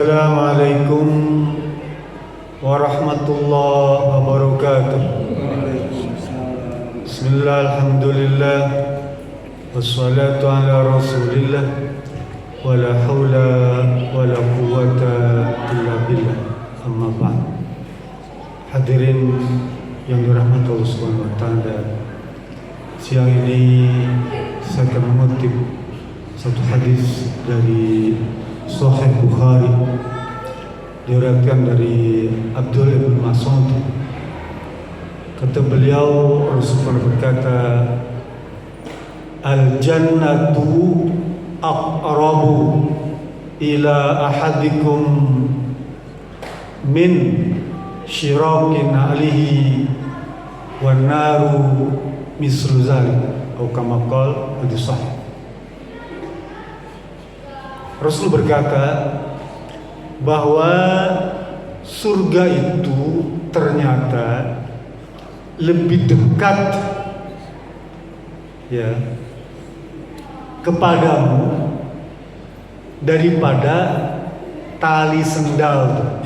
Assalamualaikum warahmatullahi wabarakatuh. Bismillah, alhamdulillah, wassalatu ala rasulillah, wala hawla wala quwwata illa billah, amma ba'd. Hadirin yang dirahmati Allah Subhanahu wa taala, siang ini saya akan mengutip satu hadis dari Sahih Bukhari, diriwayatkan dari Abdullah bin Mas'ud. Kata beliau, Rasulullah berkata, al-jannatu aqrabu ila ahadikum min syirakin alihi wan naru mislu zalik, atau kama qala, hadis sahih. Rasul berkata bahwa surga itu ternyata lebih dekat ya kepadamu daripada tali sendal.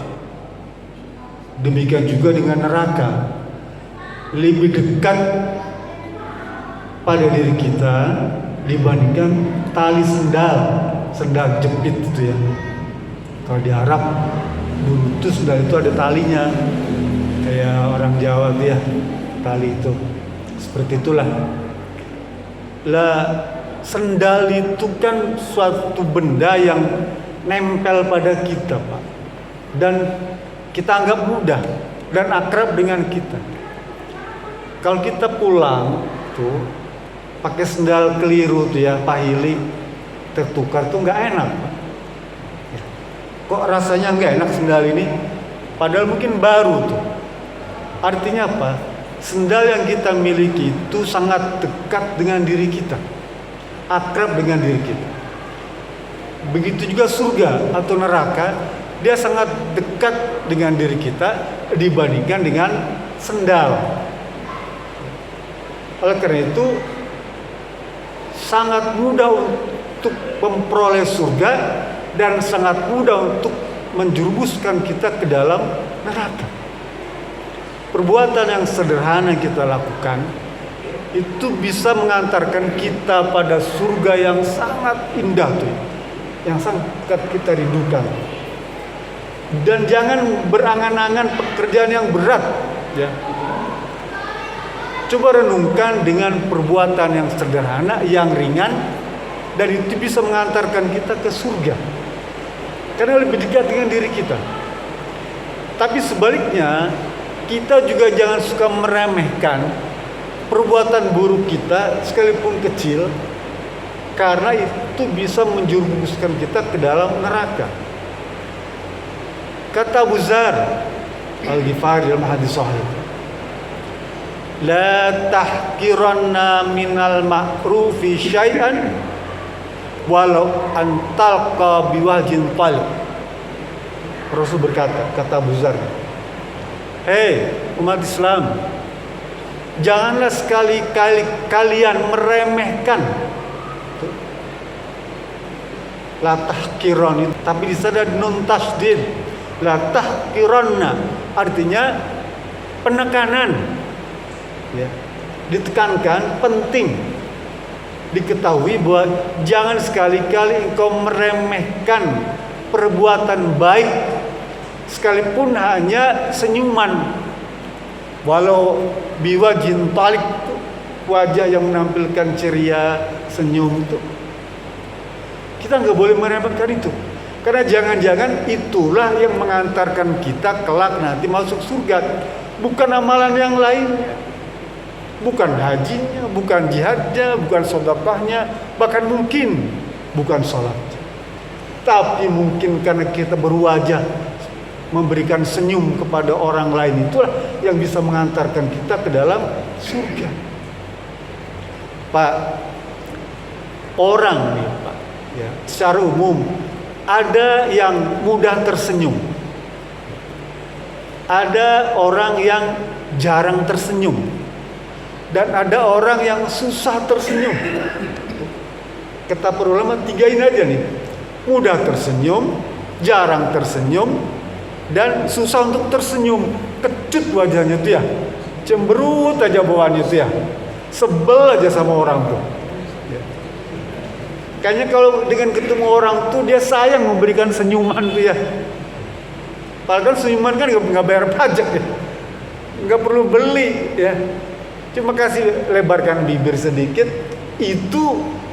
Demikian juga dengan neraka, lebih dekat pada diri kita dibandingkan tali sendal jepit itu ya. Kalau di Arab dulu tuh sendal itu ada talinya, kayak orang Jawa tuh ya, tali itu seperti itulah. Lah, sendal itu kan suatu benda yang nempel pada kita, Pak, dan kita anggap mudah dan akrab dengan kita. Kalau kita pulang tuh pakai sendal keliru tuh ya, pahili tertukar tuh nggak enak, Pak. Kok rasanya nggak enak sendal ini? Padahal mungkin baru tuh. Artinya apa? Sendal yang kita miliki itu sangat dekat dengan diri kita, akrab dengan diri kita. Begitu juga surga atau neraka, dia sangat dekat dengan diri kita dibandingkan dengan sendal. Oleh karena itu sangat mudah untuk memperoleh surga dan sangat mudah untuk menjerumuskan kita ke dalam neraka. Perbuatan yang sederhana yang kita lakukan itu bisa mengantarkan kita pada surga yang sangat indah tuh, yang sangat kita rindukan. Dan jangan berangan-angan pekerjaan yang berat ya. Coba renungkan dengan perbuatan yang sederhana, yang ringan, dan itu bisa mengantarkan kita ke surga karena lebih dekat dengan diri kita. Tapi sebaliknya, kita juga jangan suka meremehkan perbuatan buruk kita sekalipun kecil, karena itu bisa menjerumuskan kita ke dalam neraka. Kata Abu Dzar Al-Ghifari dalam hadis sahih, la tahqiranna minal ma'rufi syai'an walau antalqa biwajhin talib. Rasul berkata, kata Abu Dzar, hei umat Islam, janganlah sekali-kali kalian meremehkan la tahqiran, tapi di sana nun tasdid, la tahqiranna, artinya penekanan ya, ditekankan, penting diketahui bahwa jangan sekali-kali engkau meremehkan perbuatan baik sekalipun hanya senyuman, walau biwajhin talik, wajah yang menampilkan ceria, senyum itu. Kita nggak boleh meremehkan itu, karena jangan-jangan itulah yang mengantarkan kita kelak nanti masuk surga, bukan amalan yang lainnya. Bukan hajinya, bukan jihadnya, bukan sedekahnya, bahkan mungkin bukan sholatnya. Tapi mungkin karena kita berwajah memberikan senyum kepada orang lain, itulah yang bisa mengantarkan kita ke dalam surga. Pak, orang nih Pak, ya, secara umum ada yang mudah tersenyum, ada orang yang jarang tersenyum, dan ada orang yang susah tersenyum. Kata para ulama, tiga ini aja nih: mudah tersenyum, jarang tersenyum, dan susah untuk tersenyum. Kecut wajahnya tuh ya, cemberut aja bawaannya tuh ya, sebel aja sama orang tuh ya. Kayaknya kalau dengan ketemu orang tuh dia sayang memberikan senyuman tuh ya. Padahal senyuman kan nggak bayar pajak ya, nggak perlu beli ya, cuma kasih lebarkan bibir sedikit, itu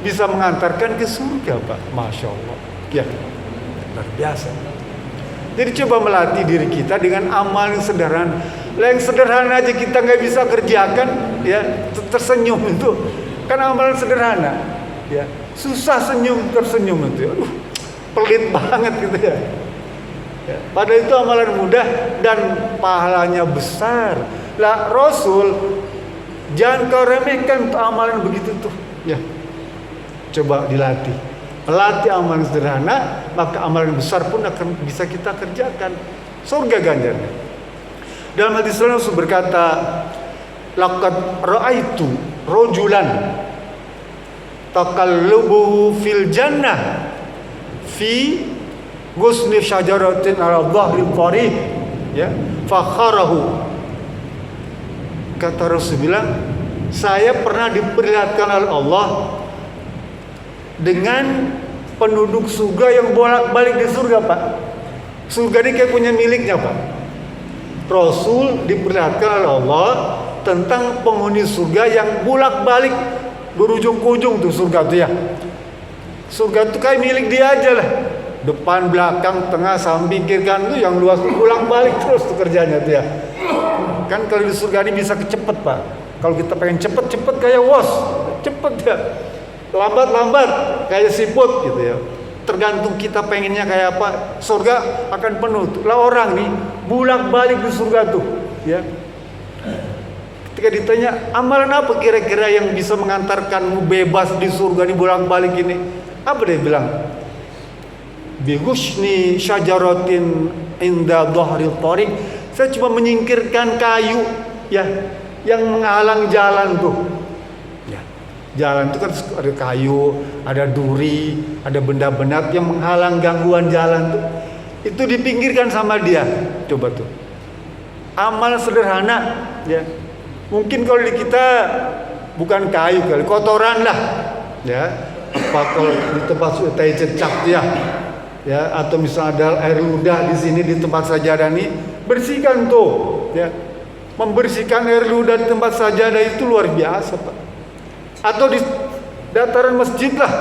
bisa mengantarkan ke surga Pak. Masya Allah ya, luar biasa. Jadi coba melatih diri kita dengan amal yang sederhana. Yang sederhana aja kita nggak bisa kerjakan ya, tersenyum itu kan amalan sederhana ya. Susah tersenyum itu, aduh pelit banget gitu ya. Ya, padahal itu amalan mudah dan pahalanya besar. Lah Rasul, jangan kau remehkan tuh amalan begitu tuh ya. Coba dilatih, melatih amalan sederhana, maka amalan besar pun akan bisa kita kerjakan. Surga ganjarnya. Dalam hadis Rasul berkata, laqad ra'aitu rajulan taqallubuhu fil jannah fi ghusni syajaratin ala dhahril tariq ya fakharahu. Kata Rasul bilang, saya pernah diperlihatkan oleh Allah dengan penduduk surga yang bolak-balik di surga Pak. Surga ini kayak punya miliknya Pak. Rasul diperlihatkan oleh Allah tentang penghuni surga yang bolak-balik berujung ke ujung tuh surga tuh ya. Surga tuh kayak milik dia aja lah. Depan, belakang, tengah, samping, kiri kanan tuh yang luas tuh bolak-balik terus tuh kerjanya tuh ya. Kan kalau di surga ini bisa kecepet Pak. Kalau kita pengen cepet kayak wos, cepet ya. Lambat kayak siput gitu ya. Tergantung kita pengennya kayak apa. Surga akan penuh tuh. Lah orang nih bolak-balik di surga tuh ya. Ketika ditanya amalan apa kira-kira yang bisa mengantarkanmu bebas di surga ini bolak-balik ini, apa dia bilang? Bihusni syajaratin inda dhahril tariq. Saya cuma menyingkirkan kayu ya yang menghalang jalan tuh. Ya. Jalan itu kan ada kayu, ada duri, ada benda-benda yang menghalang gangguan jalan tuh. Itu dipinggirkan sama dia. Coba tuh. Amal sederhana ya. Mungkin kalau di kita bukan kayu kali, kotoran lah ya. Apa kalau di tempat tai cecak ya. Ya, atau misalnya ada air ludah di sini di tempat sajadah ini, bersihkan tuh ya. Membersihkan air ludah di tempat sajadah itu luar biasa Pak. Atau di dataran masjid lah,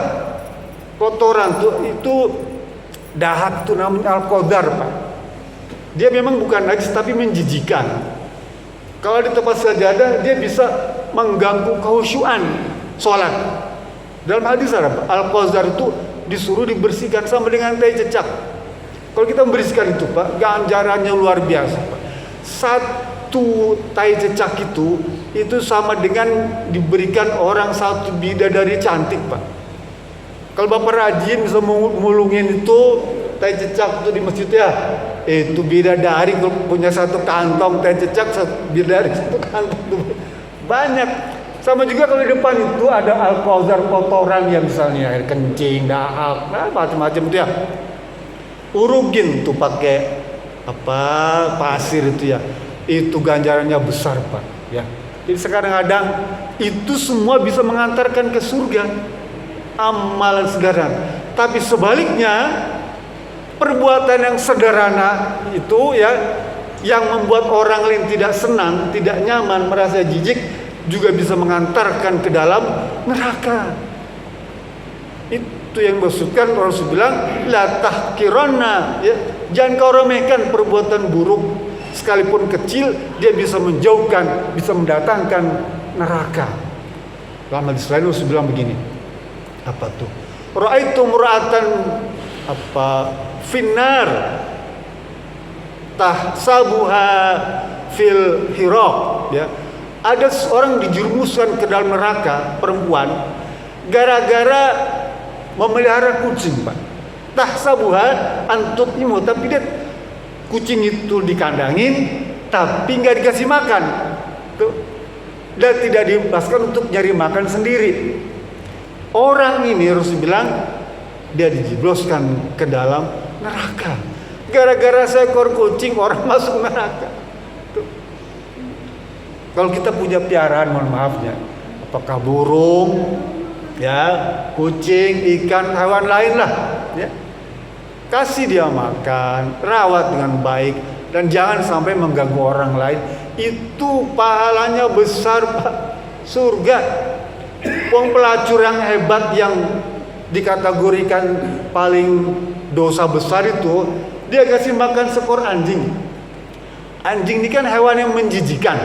kotoran tuh itu dahat tuh namanya al-qadar Pak. Dia memang bukan najis tapi menjijikan. Kalau di tempat sajadah dia bisa mengganggu kekhusyuan sholat. Dalam hadis ada al-qadar itu disuruh dibersihkan sama dengan tai cecak. Kalau kita membersihkan itu Pak, ganjarannya luar biasa Pak. Satu tai cecak itu sama dengan diberikan orang satu bidadari cantik Pak. Kalau Bapak rajin bisa mulungin itu tai cecak itu di masjid ya, itu bidadari punya satu kantong tai cecak, bidadari satu kantong itu banyak. Sama juga kalau di depan itu ada al-qadar kotoran yang misalnya air kencing, dahak, nah macam-macam itu ya. Urugin tuh pakai apa pasir itu ya. Itu ganjarannya besar Pak ya. Jadi sekarang kadang itu semua bisa mengantarkan ke surga. Amalan sederhana. Tapi sebaliknya perbuatan yang sederhana itu ya yang membuat orang lain tidak senang, tidak nyaman, merasa jijik juga bisa mengantarkan ke dalam neraka. Itu yang maksudkan Rasul bilang la tahqiranna ya, jangan kau remehkan perbuatan buruk sekalipun kecil, dia bisa menjauhkan, bisa mendatangkan neraka. Dalam hadis lain Rasul bilang begini, apa tuh? Ra'aitu mura'atan apa finnar tahsabuha fil hiraq ya. Ada seorang dijerumuskan ke dalam neraka, perempuan, gara-gara memelihara kucing Pak. Tahsabuha antutimu, tapi dia kucing itu dikandangin tapi nggak dikasih makan tuh, dan tidak dibebaskan untuk nyari makan sendiri. Orang ini harus bilang dia dijebloskan ke dalam neraka. Gara-gara seekor kucing orang masuk neraka. Tuh. Kalau kita punya piaraan, mohon maafnya, apakah burung, ya, kucing, ikan, hewan lain lah, ya, kasih dia makan, rawat dengan baik, dan jangan sampai mengganggu orang lain. Itu pahalanya besar, Pak. Surga. Wong pelacur yang hebat, yang dikategorikan paling dosa besar itu, dia kasih makan seekor anjing. Anjing ini kan hewan yang menjijikan,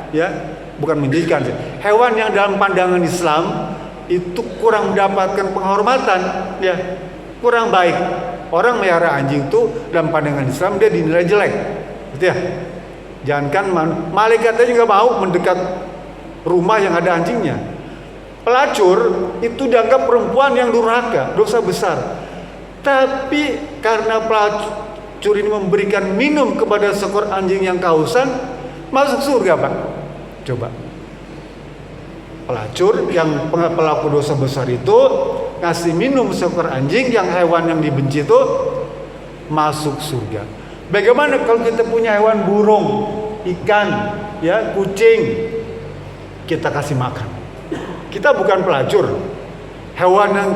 ya, bukan menjijikan, hewan yang dalam pandangan Islam itu kurang mendapatkan penghormatan, ya, kurang baik. Orang melihara anjing itu dalam pandangan Islam dia dinilai jelek, gitu ya. Jangankan malaikat aja nggak mau mendekat rumah yang ada anjingnya. Pelacur itu dianggap perempuan yang durhaka, dosa besar. Tapi karena pelacur ini memberikan minum kepada seekor anjing yang kehausan, masuk surga, Pak. Coba. Pelacur yang pelaku dosa besar itu ngasih minum seekor anjing yang hewan yang dibenci itu masuk surga. Bagaimana kalau kita punya hewan burung, ikan, ya, kucing, kita kasih makan. Kita bukan pelacur. Hewan yang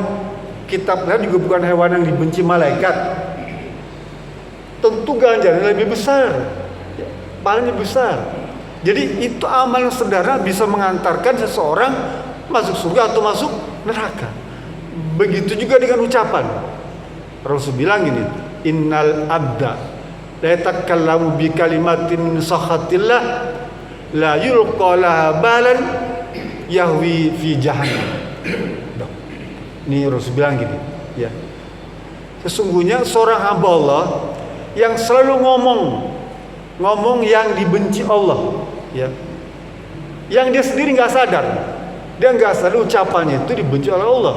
kita pelihara juga bukan hewan yang dibenci malaikat. Tentu ganjarannya lebih besar, pahalanya besar. Jadi itu amal yang sederhana bisa mengantarkan seseorang masuk surga atau masuk neraka. Begitu juga dengan ucapan. Rasul bilang gini, innal abda la yatakallamu bi kalimatin min sakhatillah la yulqa laha balan yahwi fi jahannam. Ini Rasul bilang gini, ya. Sesungguhnya seorang hamba Allah yang selalu ngomong yang dibenci Allah, ya, yang dia sendiri nggak sadar, dia nggak sadar ucapannya itu dibenci oleh Allah,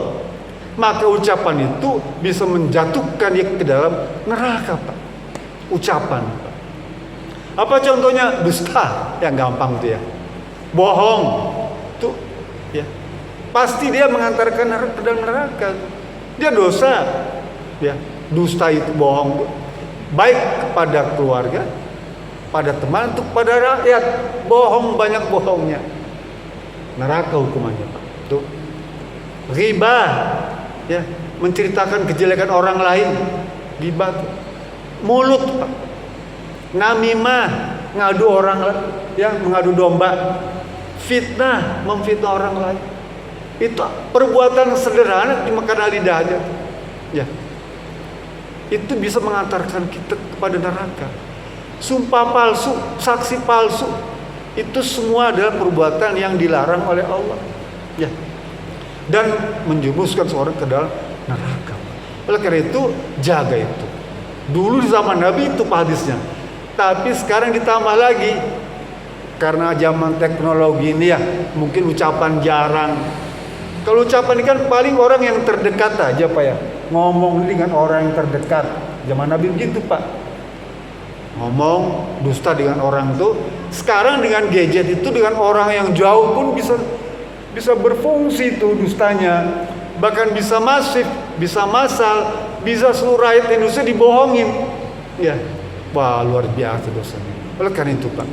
maka ucapan itu bisa menjatuhkan dia ke dalam neraka, Pak. Ucapan, Pak. Apa contohnya? Dusta, yang gampang tuh, ya, bohong, tuh, ya, pasti dia mengantarkan ke dalam neraka. Dia dosa, ya, dusta itu bohong, baik kepada keluarga, pada teman, untuk pada rakyat. Bohong, banyak bohongnya, neraka hukumannya, Pak. Tuh. Riba, ya, menceritakan kejelekan orang lain, riba. Mulut, Pak. Namimah, ngadu orang, ya, mengadu domba. Fitnah, memfitnah orang lain. Itu perbuatan sederhana cuma karena lidahnya, ya, itu bisa mengantarkan kita kepada neraka. Sumpah palsu, saksi palsu, itu semua adalah perbuatan yang dilarang oleh Allah, ya, dan menjerumuskan seorang ke dalam neraka. Oleh karena itu, jaga itu. Dulu di zaman Nabi itu hadisnya, tapi sekarang ditambah lagi karena zaman teknologi ini, ya, mungkin ucapan jarang. Kalau ucapan ini kan paling orang yang terdekat aja, Pak, ya, ngomong dengan orang yang terdekat. Zaman Nabi begitu, Pak, ngomong dusta dengan orang tuh. Sekarang dengan gadget itu, dengan orang yang jauh pun bisa berfungsi tuh dustanya, bahkan bisa masif, bisa massal, bisa seluruh rakyat Indonesia dibohongin, ya. Wah, luar biasa dosanya. Oleh karena itu, Pak,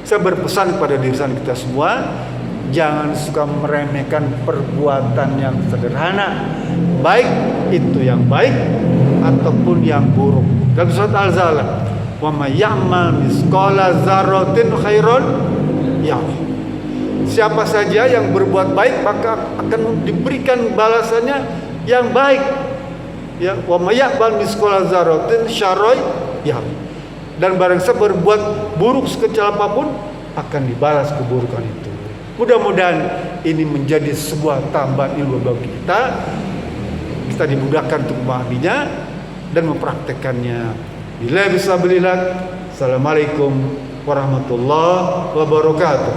saya berpesan kepada diri kita semua, jangan suka meremehkan perbuatan yang sederhana, baik itu yang baik ataupun yang buruk. Dalam surat Al-Zalzal, wa may ya'mal misqala dzarratin khairan yarah. Siapa saja yang berbuat baik maka akan diberikan balasannya yang baik. Ya, wa may ya'mal misqala dzarratin syarran yarah. Dan barang siapa berbuat buruk sekecil apapun akan dibalas keburukan itu. Mudah-mudahan ini menjadi sebuah tambahan ilmu bagi kita. Kita dimudahkan untuk memahaminya dan mempraktekannya. Bila bisa belilah. Assalamualaikum warahmatullahi wabarakatuh.